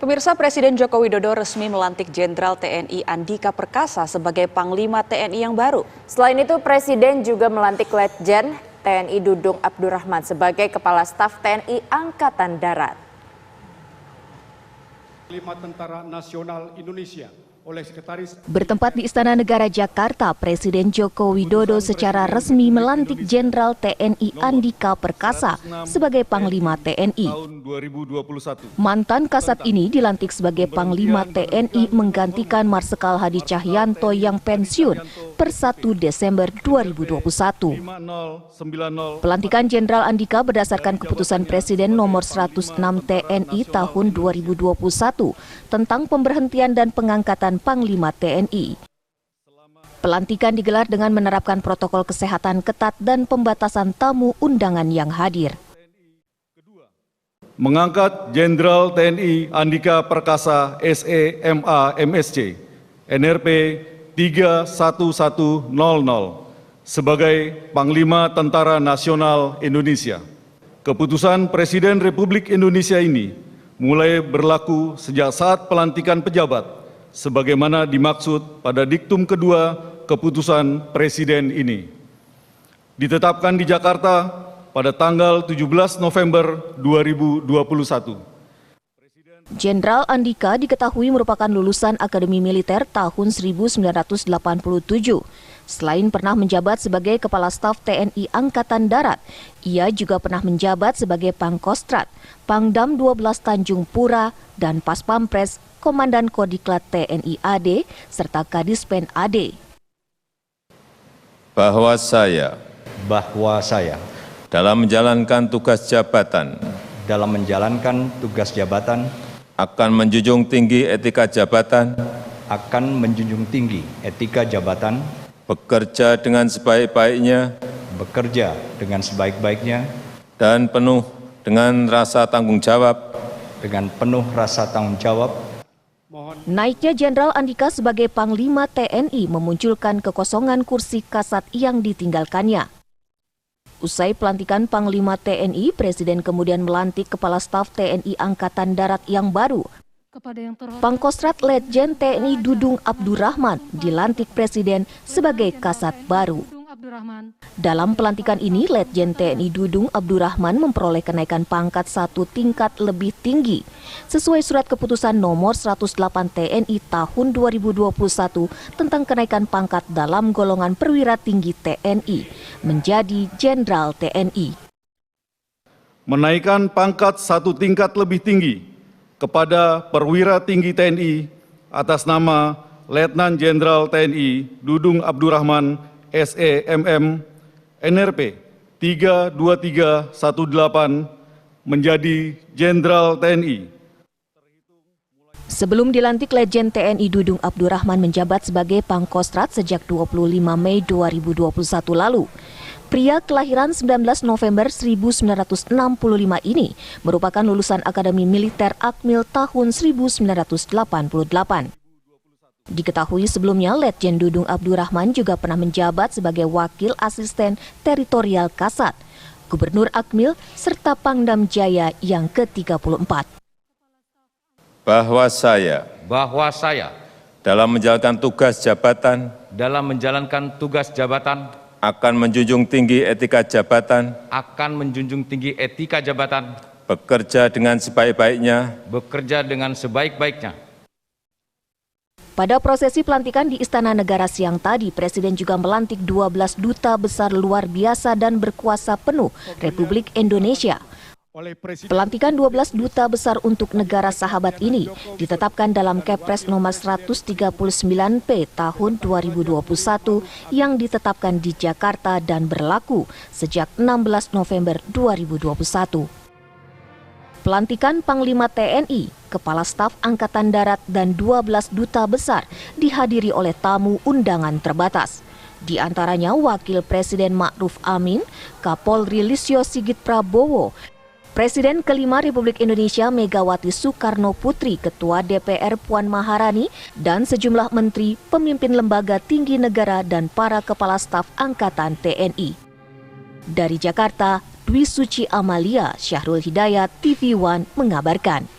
Pemirsa, Presiden Joko Widodo resmi melantik Jenderal TNI Andika Perkasa sebagai Panglima TNI yang baru. Selain itu, Presiden juga melantik Letjen TNI Dudung Abdurrahman sebagai Kepala Staf TNI Angkatan Darat. Panglima Tentara Nasional Indonesia oleh Sekretaris. Bertempat di Istana Negara Jakarta, Presiden Joko Widodo secara resmi melantik Jenderal TNI Andika Perkasa sebagai Panglima TNI. Mantan Kasat ini dilantik sebagai Panglima TNI menggantikan Marsikal Hadi Cahyanto yang pensiun per 1 Desember 2021. Pelantikan Jenderal Andika berdasarkan keputusan Presiden nomor 106 TNI tahun 2021 tentang pemberhentian dan pengangkatan Panglima TNI. Pelantikan digelar dengan menerapkan protokol kesehatan ketat dan pembatasan tamu undangan yang hadir. Mengangkat Jenderal TNI Andika Perkasa SE.MA MSc NRP 31100 sebagai Panglima Tentara Nasional Indonesia. Keputusan Presiden Republik Indonesia ini mulai berlaku sejak saat pelantikan pejabat sebagaimana dimaksud pada diktum kedua keputusan Presiden ini. Ditetapkan di Jakarta pada tanggal 17 November 2021. Jenderal Andika diketahui merupakan lulusan Akademi Militer tahun 1987. Selain pernah menjabat sebagai Kepala Staf TNI Angkatan Darat, ia juga pernah menjabat sebagai Pangkostrat, Pangdam 12 Tanjung Pura, dan Paspampres, Komandan Kodiklat TNI AD, serta Kadispen AD. Bahwa saya dalam menjalankan tugas jabatan akan menjunjung tinggi etika jabatan, bekerja dengan sebaik-baiknya, dan penuh dengan rasa tanggung jawab. Naiknya Jenderal Andika sebagai Panglima TNI memunculkan kekosongan kursi Kasat yang ditinggalkannya. Usai pelantikan Panglima TNI, Presiden kemudian melantik Kepala Staf TNI Angkatan Darat yang baru. Pangkostrat Letjen TNI Dudung Abdurrahman dilantik Presiden sebagai Kasat baru. Dalam pelantikan ini, Letjen TNI Dudung Abdurrahman memperoleh kenaikan pangkat 1 tingkat lebih tinggi sesuai surat keputusan nomor 108 TNI tahun 2021 tentang kenaikan pangkat dalam golongan perwira tinggi TNI menjadi Jenderal TNI. Menaikkan pangkat 1 tingkat lebih tinggi kepada perwira tinggi TNI atas nama Letnan Jenderal TNI Dudung Abdurrahman SE.MM NRP 32318 menjadi Jenderal TNI. Sebelum dilantik, Letjen TNI Dudung Abdurrahman menjabat sebagai Pangkostrat sejak 25 Mei 2021 lalu. Pria kelahiran 19 November 1965 ini merupakan lulusan Akademi Militer Akmil tahun 1988. Diketahui sebelumnya, Letjen Dudung Abdurrahman juga pernah menjabat sebagai Wakil Asisten Teritorial Kasat, Gubernur Akmil, serta Pangdam Jaya yang ke-34. Bahwa saya dalam menjalankan tugas jabatan akan menjunjung tinggi etika jabatan, bekerja dengan sebaik-baiknya. Pada prosesi pelantikan di Istana Negara siang tadi, Presiden juga melantik 12 duta besar luar biasa dan berkuasa penuh Republik Indonesia. Pelantikan 12 duta besar untuk negara sahabat ini ditetapkan dalam Kepres nomor 139P tahun 2021 yang ditetapkan di Jakarta dan berlaku sejak 16 November 2021. Pelantikan Panglima TNI, Kepala Staf Angkatan Darat, dan 12 duta besar dihadiri oleh tamu undangan terbatas. Di antaranya Wakil Presiden Ma'ruf Amin, Kapolri Listio Sigit Prabowo, Presiden kelima Republik Indonesia Megawati Soekarno Putri, Ketua DPR Puan Maharani, dan sejumlah menteri, pemimpin lembaga tinggi negara, dan para kepala staf Angkatan TNI. Dari Jakarta, Dwi Suci Amalia, Syahrul Hidayat, TV One mengabarkan.